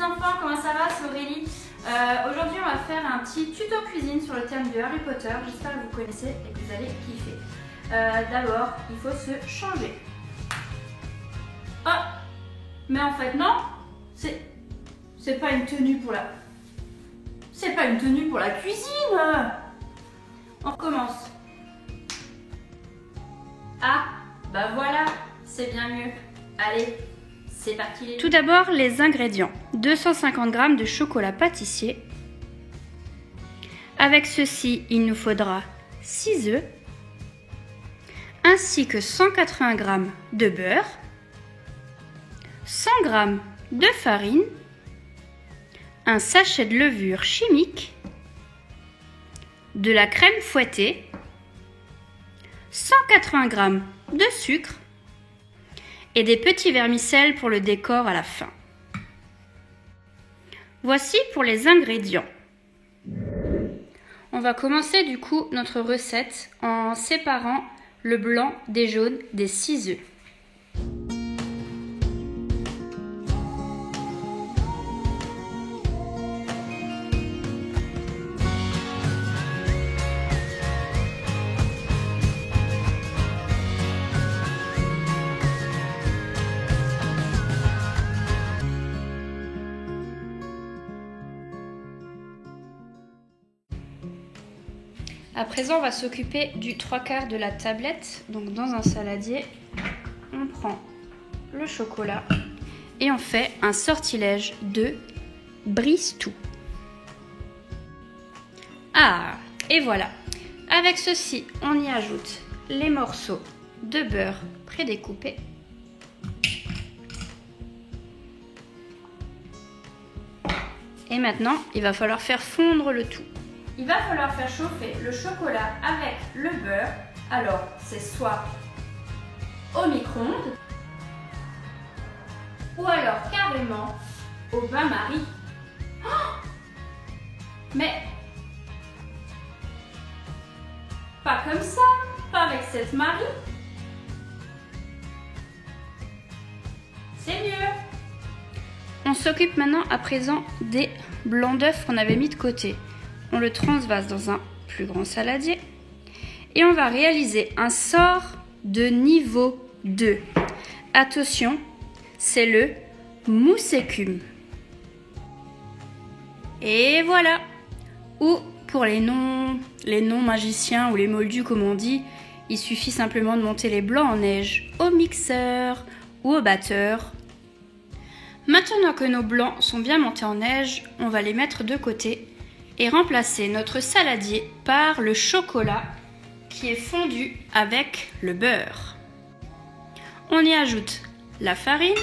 petits enfants, comment ça va? C'est Aurélie. Aujourd'hui on va faire un petit tuto cuisine sur le thème de Harry Potter. J'espère que vous connaissez et que vous allez kiffer. D'abord, il faut se changer. Oh, mais en fait non, c'est pas une tenue pour la... C'est pas une tenue pour la cuisine. On recommence. Ah, bah voilà, c'est bien mieux. Allez, c'est parti. Tout d'abord, les ingrédients. 250 g de chocolat pâtissier. Avec ceci, il nous faudra 6 œufs, ainsi que 180 g de beurre, 100 g de farine, un sachet de levure chimique, de la crème fouettée, 180 g de sucre et des petits vermicelles pour le décor à la fin. Voici pour les ingrédients. On va commencer du coup notre recette en séparant le blanc des jaunes des 6 œufs. À présent, on va s'occuper du 3/4 de la tablette. Donc dans un saladier, on prend le chocolat et on fait un sortilège de brise-tout. Ah, et voilà. Avec ceci, on y ajoute les morceaux de beurre prédécoupés. Et maintenant, il va falloir faire fondre le tout. Il va falloir faire chauffer le chocolat avec le beurre. Alors, c'est soit au micro-ondes ou alors carrément au bain-marie. Oh, mais pas comme ça, pas avec cette Marie. C'est mieux. On s'occupe maintenant à présent des blancs d'œufs qu'on avait mis de côté. On le transvase dans un plus grand saladier et on va réaliser un sort de niveau 2. Attention, c'est le mousse écume. Et voilà. Ou pour les non magiciens ou les moldus comme on dit, il suffit simplement de monter les blancs en neige au mixeur ou au batteur. Maintenant que nos blancs sont bien montés en neige, on va les mettre de côté et remplacer notre saladier par le chocolat qui est fondu avec le beurre. On y ajoute la farine,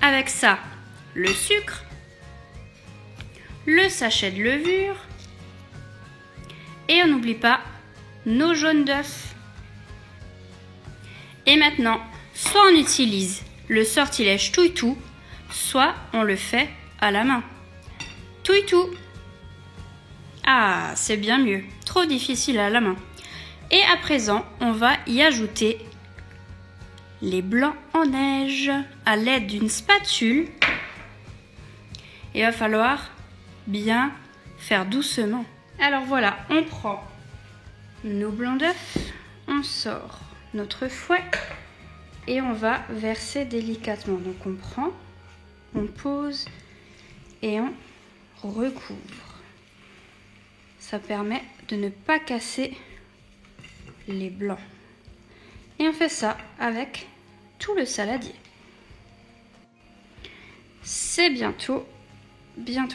avec ça le sucre, le sachet de levure et on n'oublie pas nos jaunes d'œufs. Et maintenant, soit on utilise le sortilège touille-tout, soit on le fait à la main. Touille-tout. Ah, c'est bien mieux. Trop difficile à la main. Et à présent, on va y ajouter les blancs en neige à l'aide d'une spatule. Il va falloir bien faire doucement. Alors voilà, on prend nos blancs d'œufs, on sort notre fouet et on va verser délicatement. Donc on prend, on pose et on recouvre. Ça permet de ne pas casser les blancs. Et on fait ça avec tout le saladier. C'est bientôt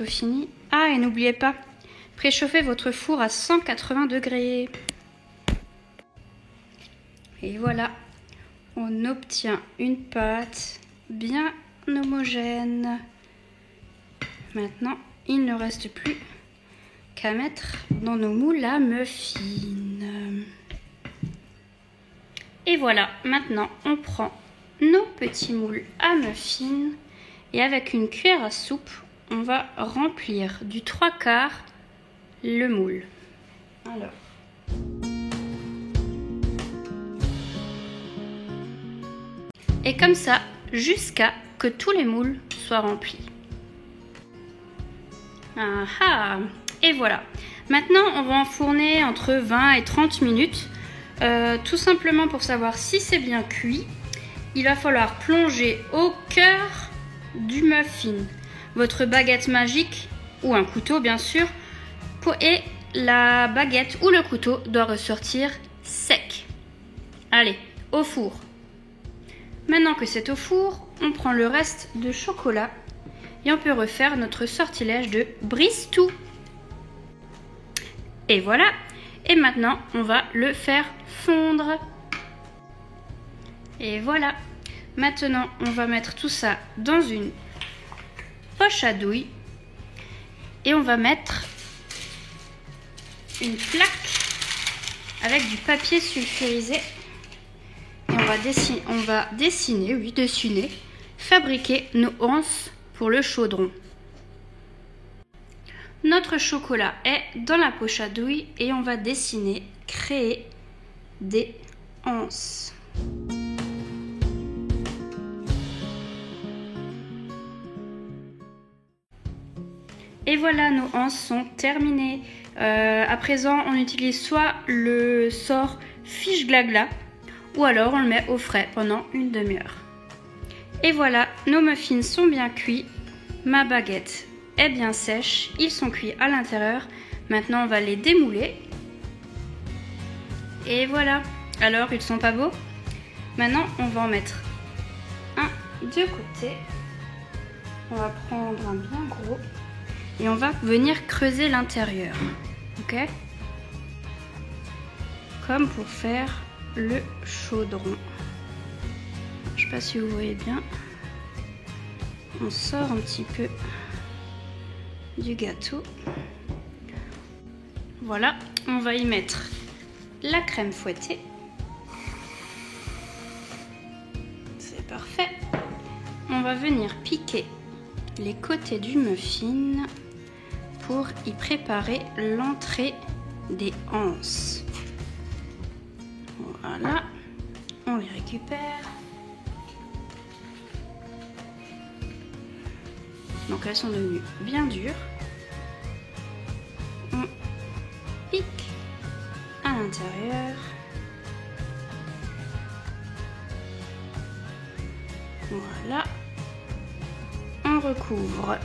fini. Ah, et n'oubliez pas, préchauffez votre four à 180 degrés. Et voilà, on obtient une pâte bien homogène. Maintenant, il ne reste plus qu'à mettre dans nos moules à muffins. Et voilà, maintenant on prend nos petits moules à muffins et avec une cuillère à soupe, on va remplir du 3/4 le moule. Alors, et comme ça jusqu'à que tous les moules soient remplis. Ah ah! Et voilà. Maintenant, on va enfourner entre 20 et 30 minutes. Tout simplement pour savoir si c'est bien cuit, il va falloir plonger au cœur du muffin votre baguette magique ou un couteau bien sûr, et la baguette ou le couteau doit ressortir sec. Allez, au four. Maintenant que c'est au four, on prend le reste de chocolat et on peut refaire notre sortilège de brise-tout. Et voilà. Et maintenant, on va le faire fondre. Et voilà. Maintenant, on va mettre tout ça dans une poche à douille. Et on va mettre une plaque avec du papier sulfurisé. Et on va dessiner, fabriquer nos anses pour le chaudron. Notre chocolat est dans la poche à douille et on va créer des anses. Et voilà, nos anses sont terminées. À présent, on utilise soit le sort fiche glagla ou alors on le met au frais pendant une demi-heure. Et voilà, nos muffins sont bien cuits. Ma baguette est bien sèche, ils sont cuits à l'intérieur. Maintenant on va les démouler. Et voilà. Alors ils sont pas beaux? Maintenant on va en mettre un de côté. On va prendre un bien gros et on va venir creuser l'intérieur. Ok? Comme pour faire le chaudron. Je sais pas si vous voyez bien. On sort un petit peu du gâteau. Voilà, on va y mettre la crème fouettée. C'est parfait. On va venir piquer les côtés du muffin pour y préparer l'entrée des anses. Voilà, on les récupère. Donc elles sont devenues bien dures. On pique à l'intérieur. Voilà. On recouvre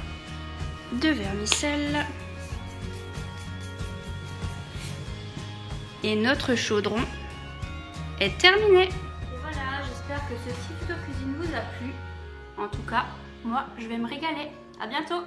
de vermicelle. Et notre chaudron est terminé. Et voilà, j'espère que ce petit tuto cuisine vous a plu. En tout cas, moi, je vais me régaler. À bientôt!